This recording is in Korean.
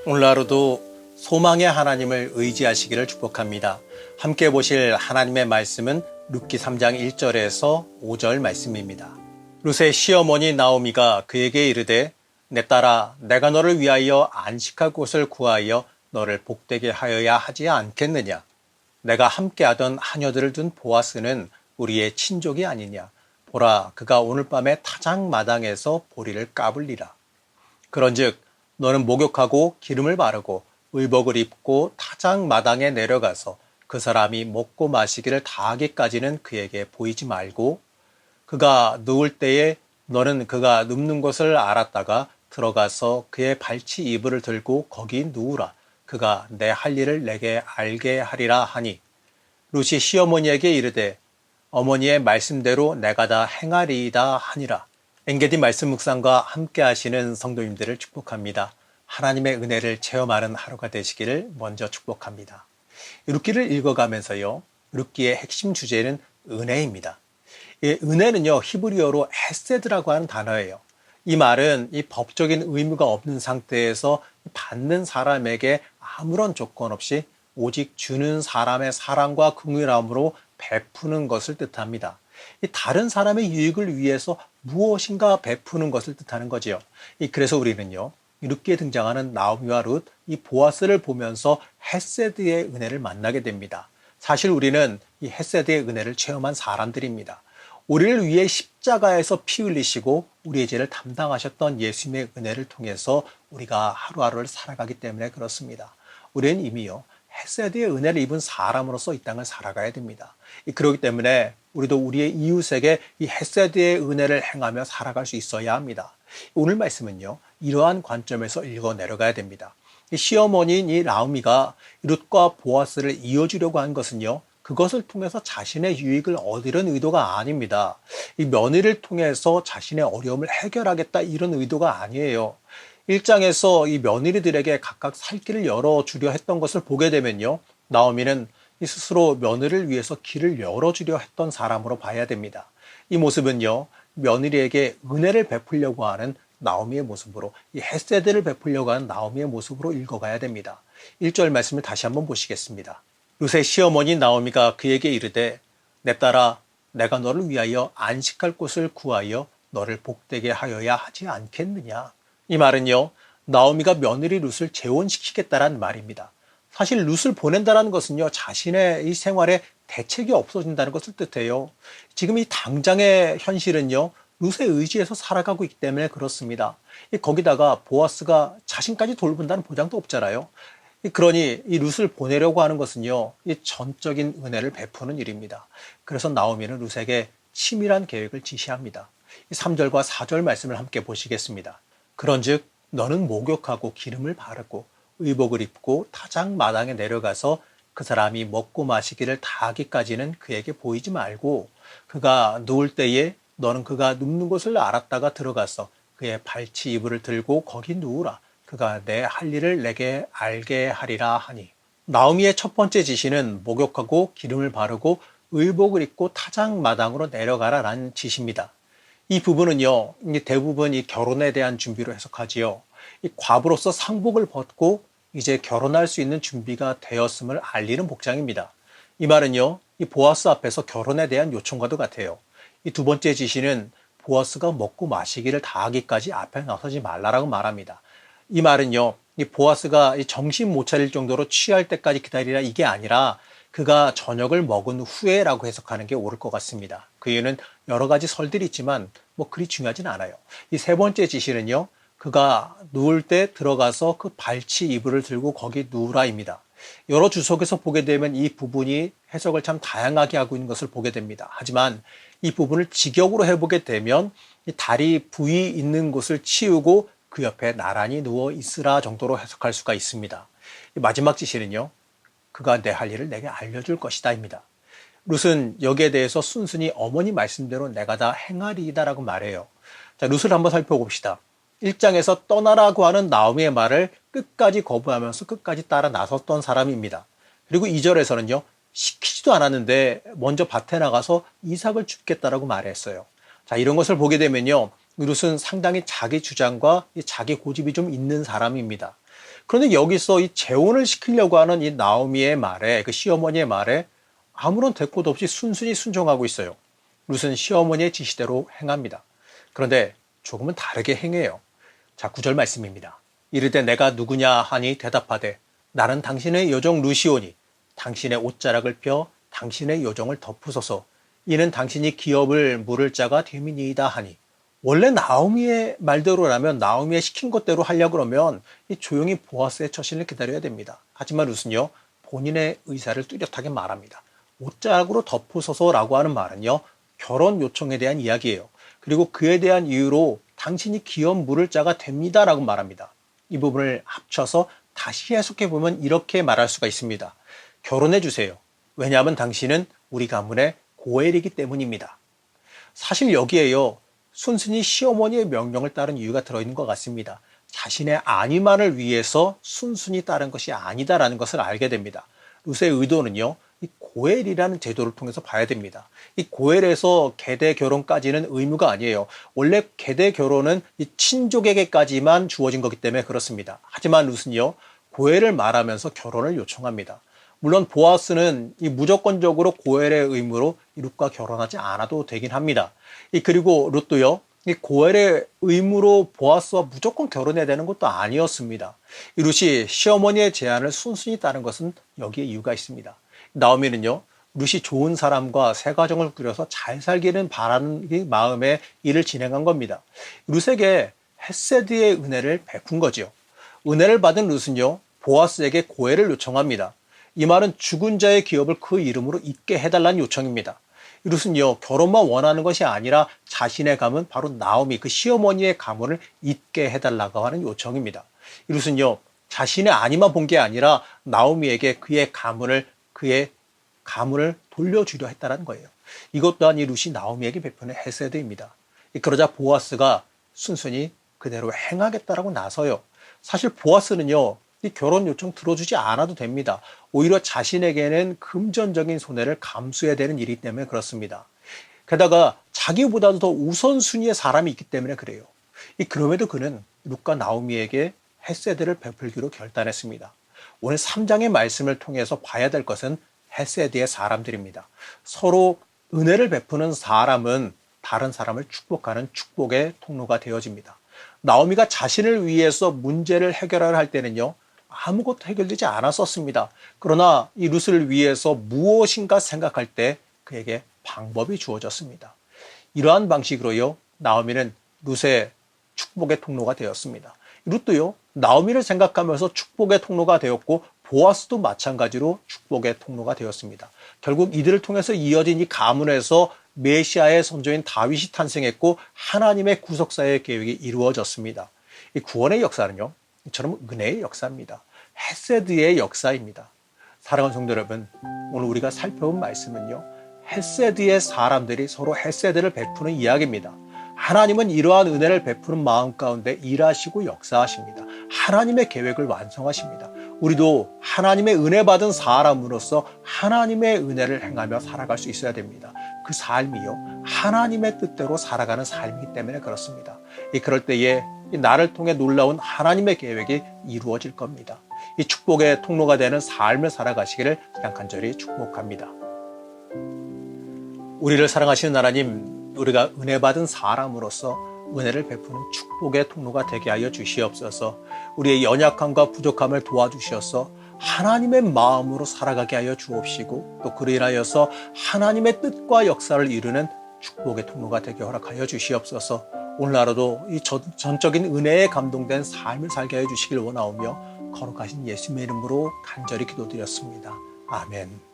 오늘 하루도 소망의 하나님을 의지하시기를 축복합니다. 함께 보실 하나님의 말씀은 룻기 3장 1절에서 5절 말씀입니다. 룻의 시어머니 나오미가 그에게 이르되 내 딸아 내가 너를 위하여 안식할 곳을 구하여 너를 복되게 하여야 하지 않겠느냐. 내가 함께하던 하녀들을 둔 보아스는 우리의 친족이 아니냐. 보라 그가 오늘 밤에 타작마당에서 보리를 까불리라. 그런즉 너는 목욕하고 기름을 바르고 의복을 입고 타작마당에 내려가서 그 사람이 먹고 마시기를 다하기까지는 그에게 보이지 말고 그가 누울 때에 너는 그가 눕는 곳을 알았다가 들어가서 그의 발치 이불을 들고 거기 누우라. 그가 내 할 일을 내게 알게 하리라 하니 룻이 시어머니에게 이르되 어머니의 말씀대로 내가 다 행하리이다 하니라. 엔게디 말씀 묵상과 함께 하시는 성도님들을 축복합니다. 하나님의 은혜를 체험하는 하루가 되시기를 먼저 축복합니다. 룻기를 읽어가면서요. 룻기의 핵심 주제는 은혜입니다. 이 은혜는요. 히브리어로 헤세드라고 하는 단어예요. 이 말은 이 법적인 의무가 없는 상태에서 받는 사람에게 아무런 조건 없이 오직 주는 사람의 사랑과 긍휼함으로 베푸는 것을 뜻합니다. 이 다른 사람의 유익을 위해서 무엇인가 베푸는 것을 뜻하는 거지요. 그래서 우리는요. 룻기에 등장하는 나오미와 룻, 이 보아스를 보면서 헤세드의 은혜를 만나게 됩니다. 사실 우리는 이 헤세드의 은혜를 체험한 사람들입니다. 우리를 위해 십자가에서 피 흘리시고 우리의 죄를 담당하셨던 예수님의 은혜를 통해서 우리가 하루하루를 살아가기 때문에 그렇습니다. 우리는 이미요. 헤세드의 은혜를 입은 사람으로서 이 땅을 살아가야 됩니다. 그렇기 때문에 우리도 우리의 이웃에게 이 헤세드의 은혜를 행하며 살아갈 수 있어야 합니다. 오늘 말씀은요. 이러한 관점에서 읽어 내려가야 됩니다. 시어머니인 이 나오미가 룻과 보아스를 이어주려고 한 것은요. 그것을 통해서 자신의 유익을 얻으려는 의도가 아닙니다. 이 며느리를 통해서 자신의 어려움을 해결하겠다 이런 의도가 아니에요. 1장에서 이 며느리들에게 각각 살 길을 열어주려 했던 것을 보게 되면요. 나오미는 스스로 며느리를 위해서 길을 열어주려 했던 사람으로 봐야 됩니다. 이 모습은요. 며느리에게 은혜를 베풀려고 하는 나오미의 모습으로 이 헤세드를 베풀려고 하는 나오미의 모습으로 읽어가야 됩니다. 1절 말씀을 다시 한번 보시겠습니다. 룻의 시어머니 나오미가 그에게 이르되 내 딸아 내가 너를 위하여 안식할 곳을 구하여 너를 복되게 하여야 하지 않겠느냐. 이 말은요. 나오미가 며느리 룻을 재혼시키겠다라는 말입니다. 사실 룻을 보낸다는 것은요. 자신의 이 생활에 대책이 없어진다는 것을 뜻해요. 지금 이 당장의 현실은요. 룻의 의지에서 살아가고 있기 때문에 그렇습니다. 거기다가 보아스가 자신까지 돌본다는 보장도 없잖아요. 그러니 이 룻을 보내려고 하는 것은요. 이 전적인 은혜를 베푸는 일입니다. 그래서 나오미는 룻에게 치밀한 계획을 지시합니다. 3절과 4절 말씀을 함께 보시겠습니다. 그런즉 너는 목욕하고 기름을 바르고 의복을 입고 타작마당에 내려가서 그 사람이 먹고 마시기를 다하기까지는 그에게 보이지 말고 그가 누울 때에 너는 그가 눕는 곳을 알았다가 들어가서 그의 발치 이불을 들고 거기 누우라. 그가 내 할 일을 내게 알게 하리라 하니. 나오미의 첫 번째 지시는 목욕하고 기름을 바르고 의복을 입고 타작마당으로 내려가라라는 지시입니다. 이 부분은요, 대부분 이 결혼에 대한 준비로 해석하지요. 이 과부로서 상복을 벗고 이제 결혼할 수 있는 준비가 되었음을 알리는 복장입니다. 이 말은요, 이 보아스 앞에서 결혼에 대한 요청과도 같아요. 이 두 번째 지시는 보아스가 먹고 마시기를 다하기까지 앞에 나서지 말라라고 말합니다. 이 말은요, 이 보아스가 정신 못 차릴 정도로 취할 때까지 기다리라 이게 아니라 그가 저녁을 먹은 후에라고 해석하는 게 옳을 것 같습니다. 그 이유는 여러 가지 설들이 있지만 뭐 그리 중요하진 않아요. 이 세 번째 지시는요. 그가 누울 때 들어가서 그 발치 이불을 들고 거기 누우라입니다. 여러 주석에서 보게 되면 이 부분이 해석을 참 다양하게 하고 있는 것을 보게 됩니다. 하지만 이 부분을 직역으로 해보게 되면 이 다리 부위 있는 곳을 치우고 그 옆에 나란히 누워 있으라 정도로 해석할 수가 있습니다. 마지막 지시는요. 그가 내 할 일을 내게 알려줄 것이다입니다. 룻은 여기에 대해서 순순히 어머니 말씀대로 내가 다 행하리이다라고 말해요. 자, 룻을 한번 살펴봅시다. 1장에서 떠나라고 하는 나오미의 말을 끝까지 거부하면서 끝까지 따라 나섰던 사람입니다. 그리고 2절에서는요. 시키지도 않았는데 먼저 밭에 나가서 이삭을 줍겠다라고 말했어요. 자, 이런 것을 보게 되면요. 룻은 상당히 자기 주장과 자기 고집이 좀 있는 사람입니다. 그런데 여기서 이 재혼을 시키려고 하는 이 나오미의 말에, 그 시어머니의 말에 아무런 대꾸도 없이 순순히 순종하고 있어요. 룻은 시어머니의 지시대로 행합니다. 그런데 조금은 다르게 행해요. 자, 9절 말씀입니다. 이르되 내가 누구냐 하니 대답하되 나는 당신의 여종 룻이오니 당신의 옷자락을 펴 당신의 여종을 덮으소서. 이는 당신이 기업을 물을 자가 됨이니이다 하니. 원래 나오미의 말대로라면, 나오미의 시킨 것대로 하려고 그러면 조용히 보아스의 처신을 기다려야 됩니다. 하지만 룻은요, 본인의 의사를 뚜렷하게 말합니다. 옷자락으로 덮으소서라고 하는 말은요, 결혼 요청에 대한 이야기예요. 그리고 그에 대한 이유로 당신이 기업 물을 자가 됩니다라고 말합니다. 이 부분을 합쳐서 다시 해석해 보면 이렇게 말할 수가 있습니다. 결혼해 주세요. 왜냐하면 당신은 우리 가문의 고엘이기 때문입니다. 사실 여기에요, 순순히 시어머니의 명령을 따른 이유가 들어있는 것 같습니다. 자신의 안위만을 위해서 순순히 따른 것이 아니다라는 것을 알게 됩니다. 룻의 의도는요, 이 고엘이라는 제도를 통해서 봐야 됩니다. 이 고엘에서 계대 결혼까지는 의무가 아니에요. 원래 계대 결혼은 이 친족에게까지만 주어진 거기 때문에 그렇습니다. 하지만 룻은요, 고엘을 말하면서 결혼을 요청합니다. 물론 보아스는 이 무조건적으로 고엘의 의무로 이 룻과 결혼하지 않아도 되긴 합니다. 그리고 룻도요, 이 고엘의 의무로 보아스와 무조건 결혼해야 되는 것도 아니었습니다. 이 룻이 시어머니의 제안을 순순히 따른 것은 여기에 이유가 있습니다. 나오미는요, 룻이 좋은 사람과 새 가정을 꾸려서 잘 살기를 바라는 마음에 일을 진행한 겁니다. 룻에게 헤세드의 은혜를 베푼 거지요. 은혜를 받은 룻은요, 보아스에게 고엘을 요청합니다. 이 말은 죽은 자의 기업을 그 이름으로 잇게 해달라는 요청입니다. 룻은요, 결혼만 원하는 것이 아니라 자신의 가문, 바로 나오미, 그 시어머니의 가문을 잇게 해달라고 하는 요청입니다. 룻은요, 자신의 안위만 본 게 아니라 나오미에게 그의 가문을 돌려주려 했다는 거예요. 이것 또한 이 룻이 나오미에게 베푸는 헤세드입니다. 그러자 보아스가 순순히 그대로 행하겠다라고 나서요. 사실 보아스는요, 이 결혼 요청 들어주지 않아도 됩니다. 오히려 자신에게는 금전적인 손해를 감수해야 되는 일이기 때문에 그렇습니다. 게다가 자기보다도 더 우선순위의 사람이 있기 때문에 그래요. 그럼에도 그는 룻과 나오미에게 헤세드를 베풀기로 결단했습니다. 오늘 3장의 말씀을 통해서 봐야 될 것은 헤세드의 사람들입니다. 서로 은혜를 베푸는 사람은 다른 사람을 축복하는 축복의 통로가 되어집니다. 나오미가 자신을 위해서 문제를 해결하려 할 때는요, 아무것도 해결되지 않았었습니다. 그러나 이 룻을 위해서 무엇인가 생각할 때 그에게 방법이 주어졌습니다. 이러한 방식으로요, 나오미는 룻의 축복의 통로가 되었습니다. 룻도요, 나오미를 생각하면서 축복의 통로가 되었고, 보아스도 마찬가지로 축복의 통로가 되었습니다. 결국 이들을 통해서 이어진 이 가문에서 메시아의 선조인 다윗이 탄생했고, 하나님의 구속사의 계획이 이루어졌습니다. 이 구원의 역사는요, 이처럼 은혜의 역사입니다. 헤세드의 역사입니다. 사랑하는 성도 여러분, 오늘 우리가 살펴본 말씀은요, 헤세드의 사람들이 서로 헤세드를 베푸는 이야기입니다. 하나님은 이러한 은혜를 베푸는 마음 가운데 일하시고 역사하십니다. 하나님의 계획을 완성하십니다. 우리도 하나님의 은혜 받은 사람으로서 하나님의 은혜를 행하며 살아갈 수 있어야 됩니다. 그 삶이요, 하나님의 뜻대로 살아가는 삶이기 때문에 그렇습니다. 그럴 때에 나를 통해 놀라운 하나님의 계획이 이루어질 겁니다. 이 축복의 통로가 되는 삶을 살아가시기를 그냥 간절히 축복합니다. 우리를 사랑하시는 하나님, 우리가 은혜 받은 사람으로서 은혜를 베푸는 축복의 통로가 되게 하여 주시옵소서. 우리의 연약함과 부족함을 도와주셔서 하나님의 마음으로 살아가게 하여 주옵시고, 또 그로 인하여서 하나님의 뜻과 역사를 이루는 축복의 통로가 되게 허락하여 주시옵소서. 오늘 하루도 이 전적인 은혜에 감동된 삶을 살게 해 주시길 원하오며 거룩하신 예수님의 이름으로 간절히 기도드렸습니다. 아멘.